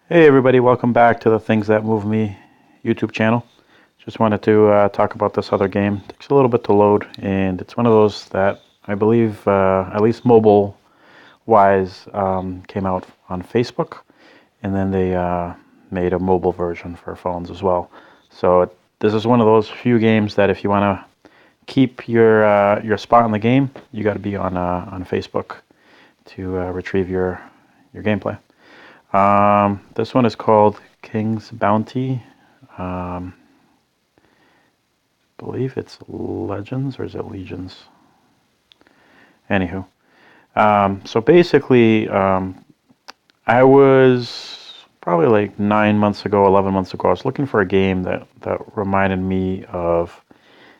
Hey everybody, welcome back to the Things That Move Me YouTube channel. Just wanted to talk about this other game. It takes a little bit to load, and it's one of those that I believe, at least mobile-wise, came out on Facebook, and then they made a mobile version for phones as well. So this is one of those few games that if you want to keep your spot in the game, you got to be on Facebook to retrieve your gameplay. This one is called King's Bounty. I believe it's Legends, or is it Legions? Anywho, so basically, I was probably like 9 months ago, 11 months ago, I was looking for a game that reminded me of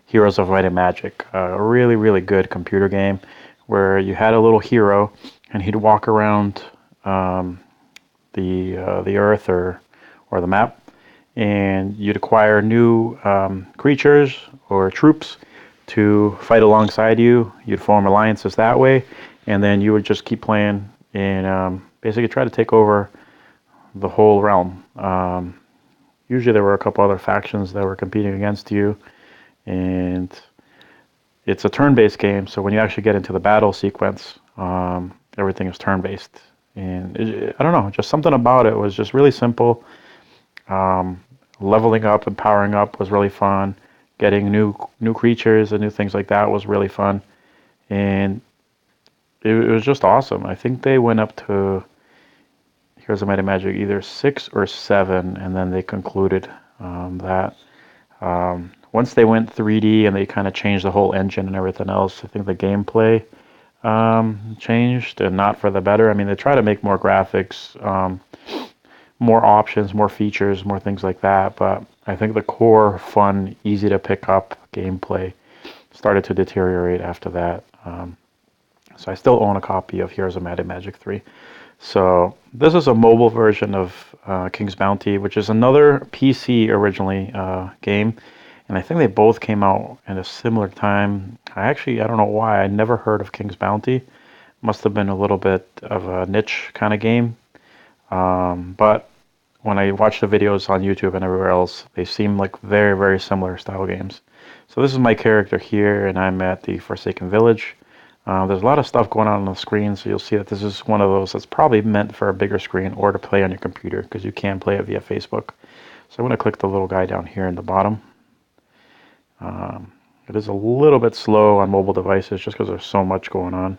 Heroes of Might and Magic, a really, really good computer game where you had a little hero and he'd walk around the Earth or the map, and you'd acquire new creatures or troops to fight alongside you. You'd form alliances that way, and then you would just keep playing and basically try to take over the whole realm. Usually there were a couple other factions that were competing against you, and it's a turn-based game, so when you actually get into the battle sequence, everything is turn-based. And I don't know, just something about it was just really simple. Leveling up and powering up was really fun. Getting new creatures and new things like that was really fun. And it was just awesome. I think they went up to Heroes of Might and Magic either 6 or 7, and then they concluded that. Once they went 3D and they kind of changed the whole engine and everything else, I think the gameplay changed, and not for the better. I mean, they try to make more graphics, more options, more features, more things like that, but I think the core, fun, easy to pick up gameplay started to deteriorate after that. So I still own a copy of Heroes of Might and Magic 3. So this is a mobile version of King's Bounty, which is another PC originally game. And I think they both came out at a similar time. I don't know why, I never heard of King's Bounty. Must have been a little bit of a niche kind of game. But when I watch the videos on YouTube and everywhere else, they seem like very, very similar style games. So this is my character here, and I'm at the Forsaken Village. There's a lot of stuff going on the screen, so you'll see that this is one of those that's probably meant for a bigger screen or to play on your computer, because you can play it via Facebook. So I'm going to click the little guy down here in the bottom. It is a little bit slow on mobile devices just because there's so much going on.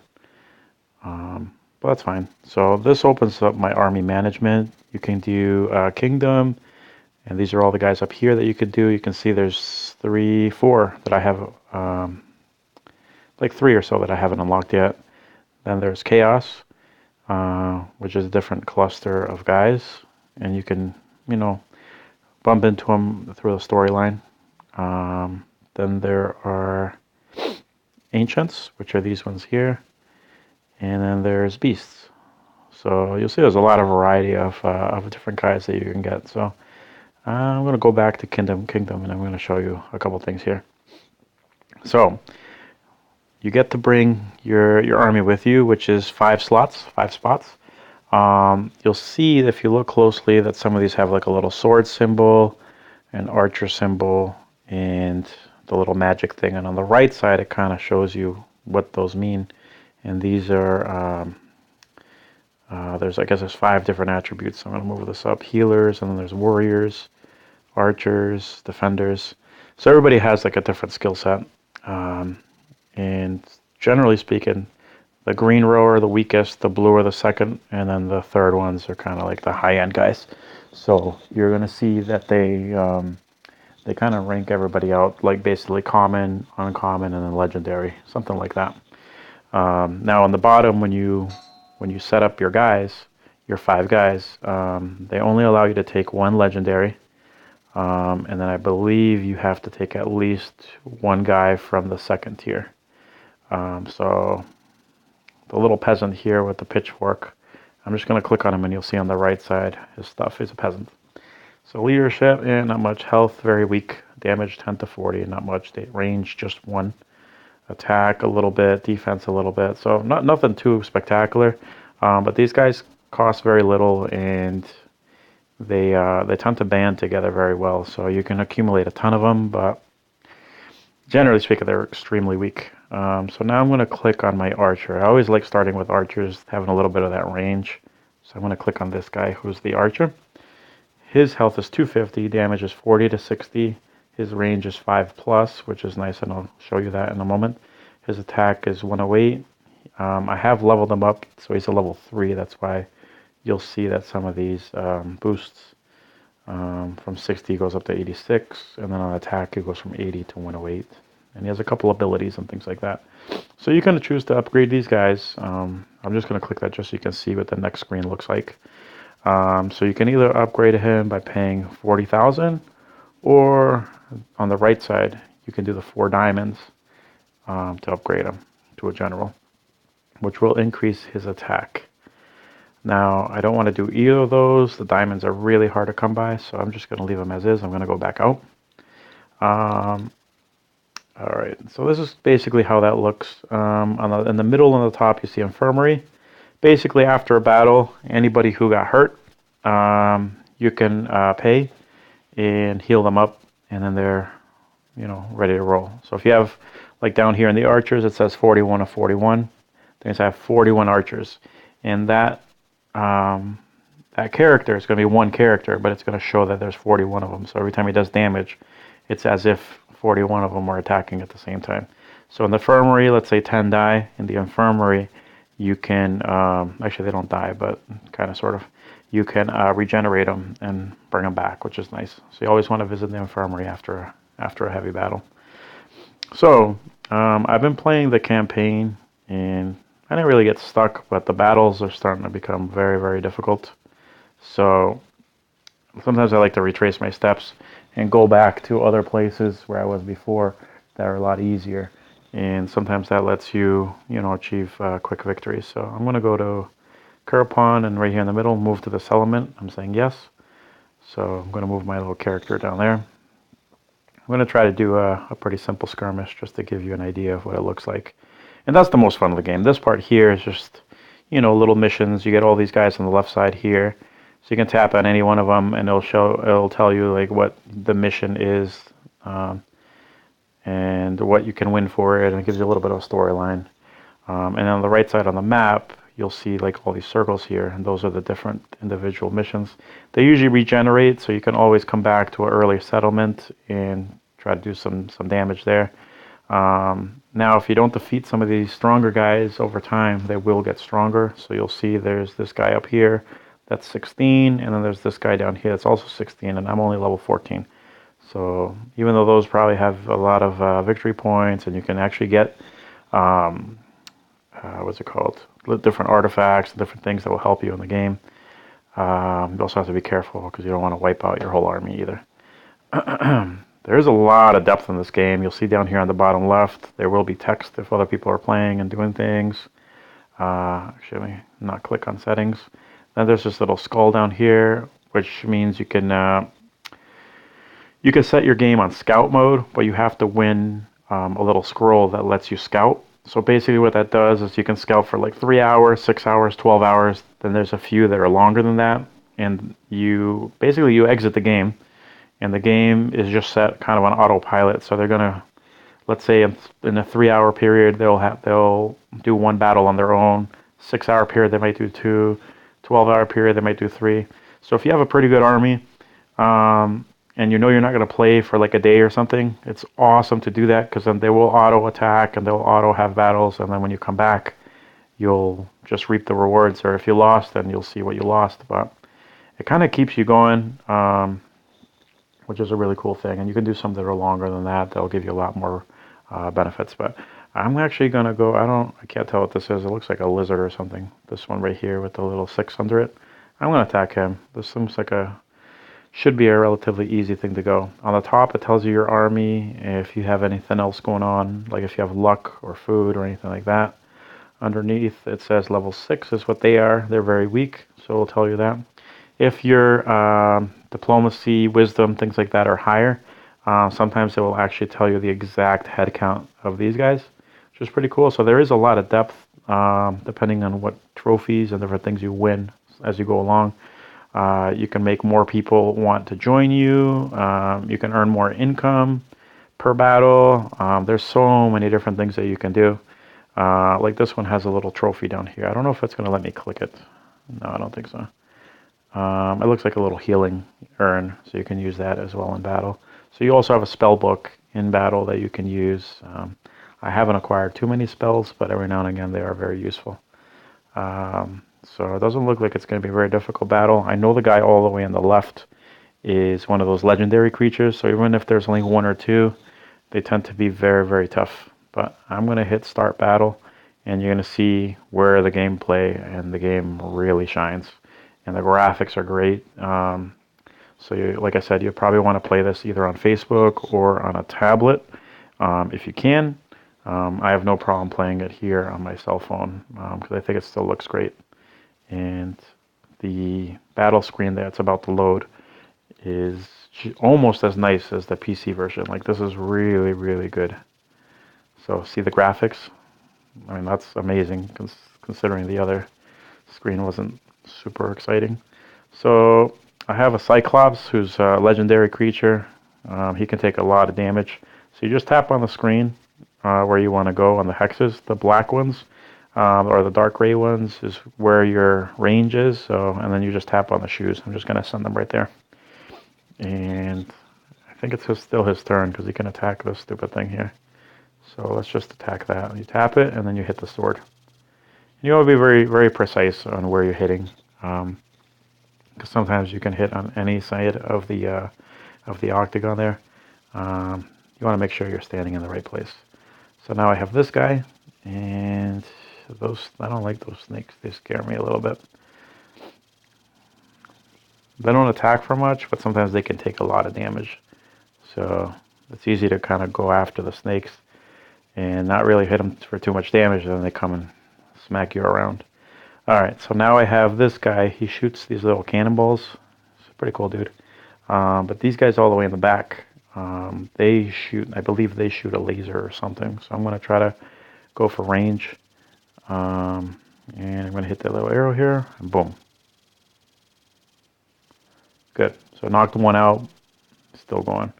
But that's fine. So this opens up my army management. You can do kingdom, and these are all the guys up here that you could do. You can see there's 4 that I have, like 3 or so that I haven't unlocked yet. Then there's chaos, which is a different cluster of guys, and you can, bump into them through the storyline. Then there are ancients, which are these ones here, and then there's beasts. So you'll see there's a lot of variety of different guys that you can get. So I'm going to go back to kingdom, and I'm going to show you a couple things here. So you get to bring your army with you, which is 5 spots. You'll see if you look closely that some of these have like a little sword symbol, an archer symbol, and the little magic thing. And on the right side, it kind of shows you what those mean. And these are, I guess there's 5 different attributes. So I'm going to move this up. Healers, and then there's warriors, archers, defenders. So everybody has like a different skill set. And generally speaking, the green row are the weakest, the blue are the second, and then the third ones are kind of like the high-end guys. So you're going to see that they kind of rank everybody out, like basically common, uncommon, and then legendary, something like that. Now on the bottom, when you set up your guys, your 5 guys, they only allow you to take 1 legendary, and then I believe you have to take at least 1 guy from the second tier. So the little peasant here with the pitchfork, I'm just going to click on him, and you'll see on the right side his stuff is a peasant. So leadership, and not much. Health, very weak. Damage 10 to 40, not much. Range, just 1. Attack a little bit, defense a little bit. So nothing too spectacular. But these guys cost very little, and they tend to band together very well. So you can accumulate a ton of them, but generally speaking, they're extremely weak. So now I'm going to click on my archer. I always like starting with archers, having a little bit of that range. So I'm going to click on this guy who's the archer. His health is 250, damage is 40 to 60. His range is 5 plus, which is nice, and I'll show you that in a moment. His attack is 108. I have leveled him up, so he's a level 3. That's why you'll see that some of these boosts from 60 goes up to 86, and then on attack it goes from 80 to 108. And he has a couple abilities and things like that. So you can choose to upgrade these guys. I'm just going to click that just so you can see what the next screen looks like. So you can either upgrade him by paying 40,000, or on the right side you can do the 4 diamonds to upgrade him to a general, which will increase his attack. Now, I don't want to do either of those. The diamonds are really hard to come by, so I'm just going to leave them as is. I'm going to go back out. Alright, so this is basically how that looks. In the middle and the top, you see infirmary. Basically, after a battle, anybody who got hurt, you can pay and heal them up, and then they're, ready to roll. So if you have, like down here in the archers, it says 41 of 41. Then I have 41 archers, and that character is going to be one character, but it's going to show that there's 41 of them. So every time he does damage, it's as if 41 of them are attacking at the same time. So in the infirmary, let's say 10 die. In the infirmary, you can, actually they don't die, but kind of sort of, you can regenerate them and bring them back, which is nice. So you always want to visit the infirmary after a heavy battle. So I've been playing the campaign, and I didn't really get stuck, but the battles are starting to become very, very difficult. So sometimes I like to retrace my steps and go back to other places where I was before that are a lot easier. And sometimes that lets you, achieve quick victories. So I'm going to go to Kurapon, and right here in the middle, move to the settlement. I'm saying yes. So I'm going to move my little character down there. I'm going to try to do a pretty simple skirmish just to give you an idea of what it looks like. And that's the most fun of the game. This part here is just, little missions. You get all these guys on the left side here. So you can tap on any one of them, and it'll tell you like what the mission is, and what you can win for it, and it gives you a little bit of a storyline. And on the right side on the map, you'll see like all these circles here, and those are the different individual missions. They usually regenerate, so you can always come back to an earlier settlement and try to do some damage there. Now, if you don't defeat some of these stronger guys over time, they will get stronger. So you'll see there's this guy up here that's 16, and then there's this guy down here that's also 16, and I'm only level 14. So even though those probably have a lot of victory points, and you can actually get, what's it called, different artifacts and different things that will help you in the game, you also have to be careful because you don't want to wipe out your whole army either. There is a lot of depth in this game. You'll see down here on the bottom left, there will be text if other people are playing and doing things. Actually, let me not click on settings. Then there's this little skull down here, which means you can set your game on scout mode, but you have to win a little scroll that lets you scout. So basically what that does is you can scout for like 3 hours, 6 hours, 12 hours. Then there's a few that are longer than that. And you exit the game, and the game is just set kind of on autopilot. So they're going to, let's say in a 3 hour period, they'll do one battle on their own. 6 hour period, they might do 2. 12 hour period, they might do 3. So if you have a pretty good army, and you're not going to play for like a day or something, it's awesome to do that, because then they will auto attack and they'll auto have battles, and then when you come back, you'll just reap the rewards. Or if you lost, then you'll see what you lost. But it kind of keeps you going, which is a really cool thing. And you can do some that are longer than that. That'll give you a lot more benefits. But I'm actually going to go, I can't tell what this is. It looks like a lizard or something. This one right here with the little 6 under it. I'm going to attack him. This seems like should be a relatively easy thing to go. On the top, it tells you your army, if you have anything else going on, like if you have luck or food or anything like that. Underneath, it says level 6 is what they are. They're very weak, so it'll tell you that. If your diplomacy, wisdom, things like that are higher, sometimes it will actually tell you the exact head count of these guys, which is pretty cool. So there is a lot of depth, depending on what trophies and different things you win as you go along. You can make more people want to join you. You can earn more income per battle. There's so many different things that you can do. Like this one has a little trophy down here. I don't know if it's going to let me click it. No, I don't think so. It looks like a little healing urn, so you can use that as well in battle. So you also have a spell book in battle that you can use. I haven't acquired too many spells, but every now and again they are very useful. So it doesn't look like it's going to be a very difficult battle. I know the guy all the way on the left is one of those legendary creatures, so even if there's only one or two, they tend to be very, very tough. But I'm going to hit start battle, and you're going to see where the gameplay and the game really shines. And the graphics are great. So like I said, you probably want to play this either on Facebook or on a tablet if you can. I have no problem playing it here on my cell phone because I think it still looks great. And the battle screen that's about to load is almost as nice as the PC version. Like this is really, really good. So see the graphics? I mean, that's amazing considering the other screen wasn't super exciting. So I have a Cyclops who's a legendary creature. He can take a lot of damage. So you just tap on the screen where you want to go on the hexes. The black ones or the dark gray ones is where your range is. So, and then you just tap on the shoes. I'm just going to send them right there. And I think it's still his turn because he can attack this stupid thing here. So let's just attack that. You tap it and then you hit the sword. You want to be very, very precise on where you're hitting, because sometimes you can hit on any side of the octagon there. You want to make sure you're standing in the right place. So now I have this guy, and I don't like those snakes. They scare me a little bit. They don't attack for much, but sometimes they can take a lot of damage. So it's easy to kind of go after the snakes and not really hit them for too much damage, and then they come and smack you around. Alright, so now I have this guy. He shoots these little cannonballs. It's a pretty cool dude. But these guys all the way in the back, they shoot, I believe they shoot a laser or something. So I'm going to try to go for range. And I'm going to hit that little arrow here, and boom. Good. So knocked one out, still going.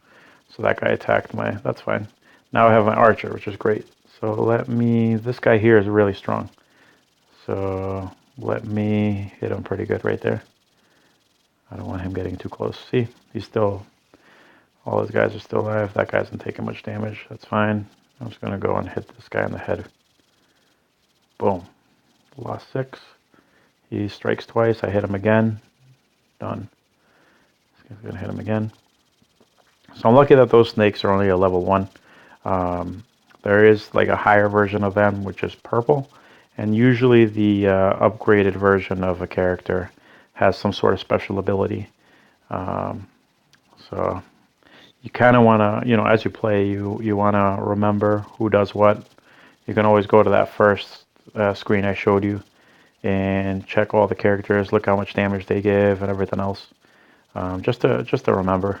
So that guy attacked that's fine. Now I have my archer, which is great. So this guy here is really strong. So let me hit him pretty good right there. I don't want him getting too close. See, all those guys are still alive. That guy isn't taking much damage. That's fine. I'm just going to go and hit this guy in the head. Boom. Lost 6. He strikes twice. I hit him again. Done. I'm going to hit him again. So I'm lucky that those snakes are only a level 1. There is like a higher version of them, which is purple. And usually the upgraded version of a character has some sort of special ability. So you kind of want to, as you play, you want to remember who does what. You can always go to that first screen I showed you and check all the characters, look how much damage they give and everything else. Just to remember,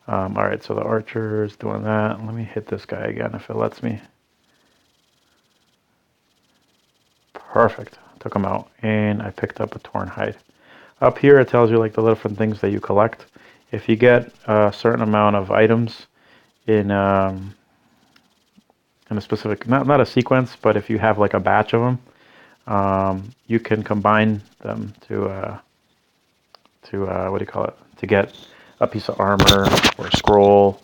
Alright, so the archer is doing that. Let me hit this guy again if it lets me. Perfect. Took him out. And I picked up a torn hide. Up here it tells you like the different things that you collect. If you get a certain amount of items in a specific, not a sequence, but if you have like a batch of them, you can combine them to what do you call it? To get a piece of armor or a scroll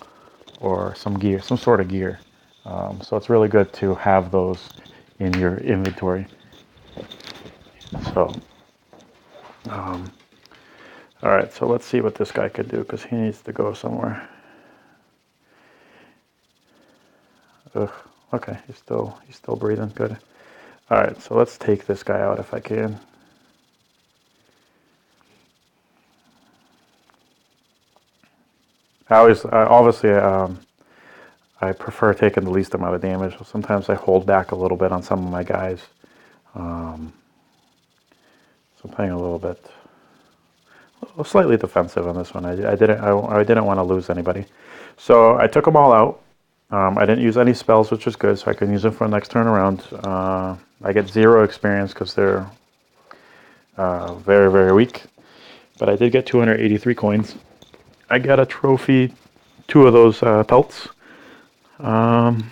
or some gear, some sort of gear. So it's really good to have those in your inventory. So, alright, so let's see what this guy could do because he needs to go somewhere. Ugh, okay, he's still breathing, good. Alright, so let's take this guy out if I can. Obviously, I prefer taking the least amount of damage. So sometimes I hold back a little bit on some of my guys. So I'm playing a little bit, slightly defensive on this one. I didn't want to lose anybody. So I took them all out. I didn't use any spells, which is good, so I can use them for the next turn around. I get 0 experience because they're very, very weak. But I did get 283 coins. I got a trophy, 2 of those pelts, and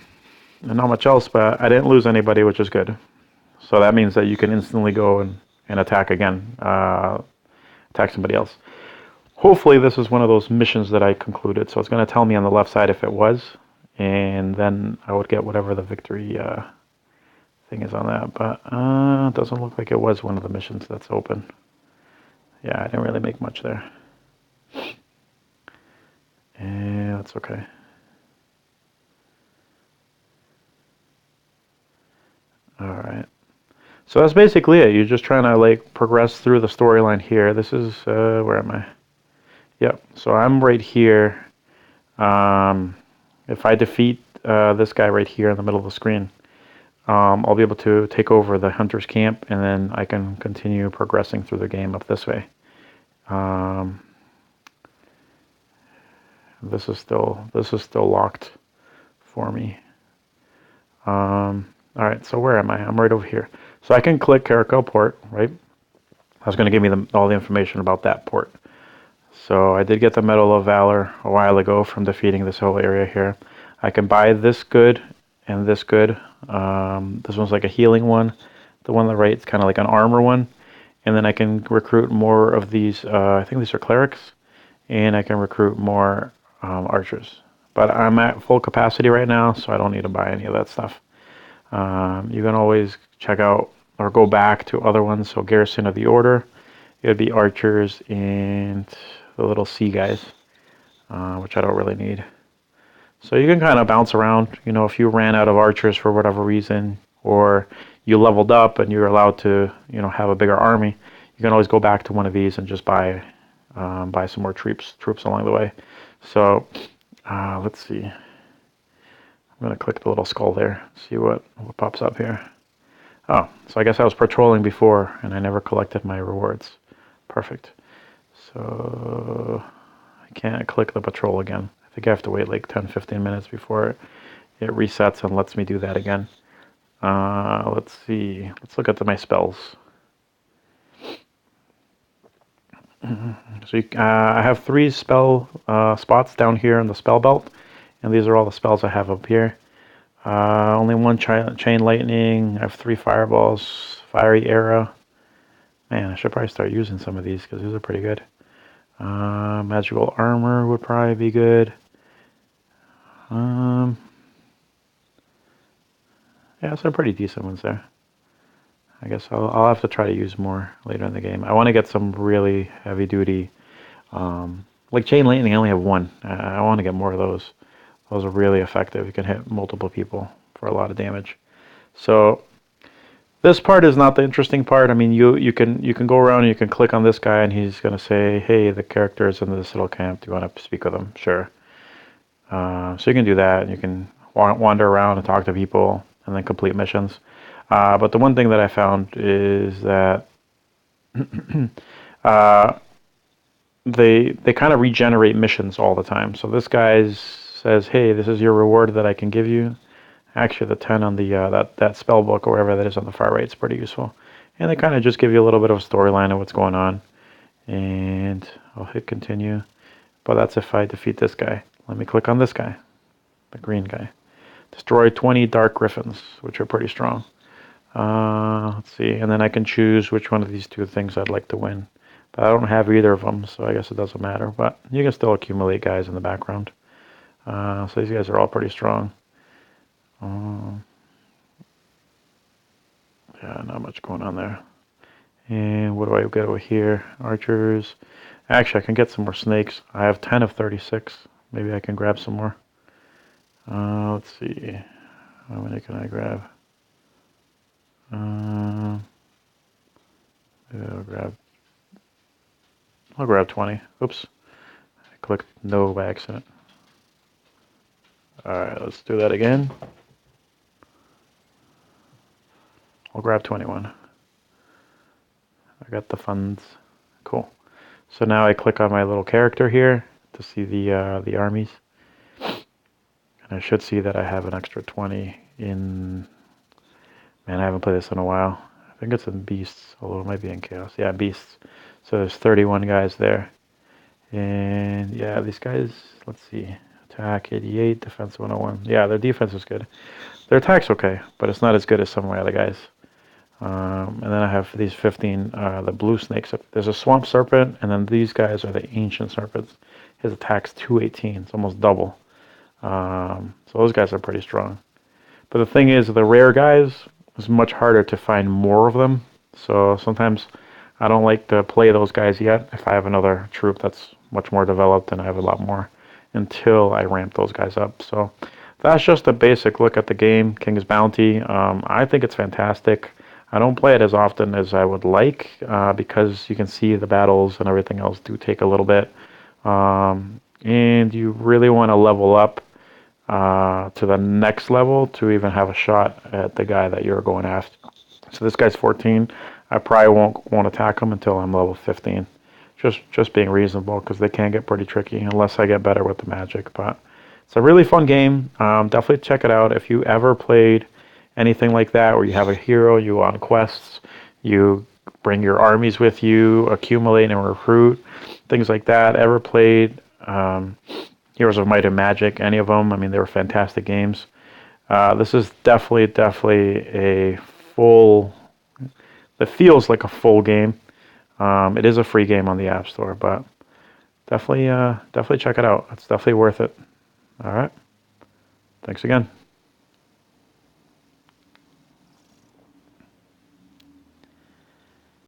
not much else, but I didn't lose anybody, which is good. So that means that you can instantly go and attack again, attack somebody else. Hopefully this is one of those missions that I concluded, so it's going to tell me on the left side if it was, and then I would get whatever the victory thing is on that, but it doesn't look like it was one of the missions that's open. Yeah, I didn't really make much there. And that's okay. Alright. So that's basically it. You're just trying to like progress through the storyline here. This is, where am I? Yep, so I'm right here. If I defeat this guy right here in the middle of the screen, I'll be able to take over the hunter's camp, and then I can continue progressing through the game up this way. This is still locked for me. All right, so where am I? I'm right over here. So I can click Caracal Port, right? That's going to give me all the information about that port. So I did get the Medal of Valor a while ago from defeating this whole area here. I can buy this good and this good. This one's like a healing one. The one on the right is kind of like an armor one. And then I can recruit more of these, I think these are clerics. And I can recruit more archers. But I'm at full capacity right now, so I don't need to buy any of that stuff. You can always check out or go back to other ones. So Garrison of the Order, it would be archers and the little sea guys, which I don't really need. So you can kind of bounce around. You know, if you ran out of archers for whatever reason, or you leveled up and you're allowed to, you know, have a bigger army, you can always go back to one of these and just buy some more troops along the way. So let's see. I'm going to click the little skull there, see what pops up here. Oh, so I guess I was patrolling before and I never collected my rewards. Perfect. So I can't click the patrol again. I think I have to wait like 10-15 minutes before it resets and lets me do that again. Let's see. Let's look at my spells. So I have 3 spell spots down here in the spell belt, and these are all the spells I have up here. Only 1 chain lightning. I have 3 fireballs, fiery arrow. Man, I should probably start using some of these because these are pretty good. Magical armor would probably be good. Yeah, some pretty decent ones there. I guess I'll have to try to use more later in the game. I want to get some really heavy duty, like chain lightning. I only have 1. I want to get more of those. Those are really effective. You can hit multiple people for a lot of damage. So this part is not the interesting part. I mean, you can go around and you can click on this guy and he's going to say, hey, the character is in this little camp. Do you want to speak with them? Sure. So you can do that. You can wander around and talk to people and then complete missions. But the one thing that I found is that they kind of regenerate missions all the time. So this guy says, hey, this is your reward that I can give you. Actually, the 10 on the that spell book or wherever that is on the far right is pretty useful. And they kind of just give you a little bit of a storyline of what's going on. And I'll hit continue. But that's if I defeat this guy. Let me click on this guy, the green guy. Destroy 20 Dark Griffins, which are pretty strong. Let's see, and then I can choose which one of these 2 things I'd like to win. But I don't have either of them, so I guess it doesn't matter. But you can still accumulate guys in the background. So these guys are all pretty strong. Yeah, not much going on there. And what do I get over here? Archers. Actually, I can get some more snakes. I have 10 of 36. Maybe I can grab some more. Let's see. How many can I grab? I'll grab 20. Oops. I clicked no by accident. Alright, let's do that again. I'll grab 21. I got the funds. Cool. So now I click on my little character here to see the armies. And I should see that I have an extra 20 in... Man, I haven't played this in a while. I think it's in Beasts, although it might be in Chaos. Yeah, Beasts. So there's 31 guys there. And yeah, these guys, let's see. Attack 88, defense 101. Yeah, their defense is good. Their attack's okay, but it's not as good as some of my other guys. And then I have these 15, the blue snakes. There's a swamp serpent, and then these guys are the ancient serpents. His attack's 218. It's almost double. So those guys are pretty strong. But the thing is, the rare guys, it's much harder to find more of them. So sometimes I don't like to play those guys yet if I have another troop that's much more developed and I have a lot more until I ramp those guys up. So that's just a basic look at the game, King's Bounty. I think it's fantastic. I don't play it as often as I would like because you can see the battles and everything else do take a little bit. And you really want to level up to the next level to even have a shot at the guy that you're going after. So this guy's 14. I probably won't attack him until I'm level 15. Just being reasonable because they can get pretty tricky unless I get better with the magic. But it's a really fun game. Definitely check it out. If you ever played anything like that where you have a hero, you go on quests, you bring your armies with you, accumulate and recruit, things like that. Ever played Heroes of Might and Magic, any of them? I mean, they were fantastic games. This is definitely a full, it feels like a full game. It is a free game on the App Store, but definitely check it out. It's definitely worth it. All right. Thanks again.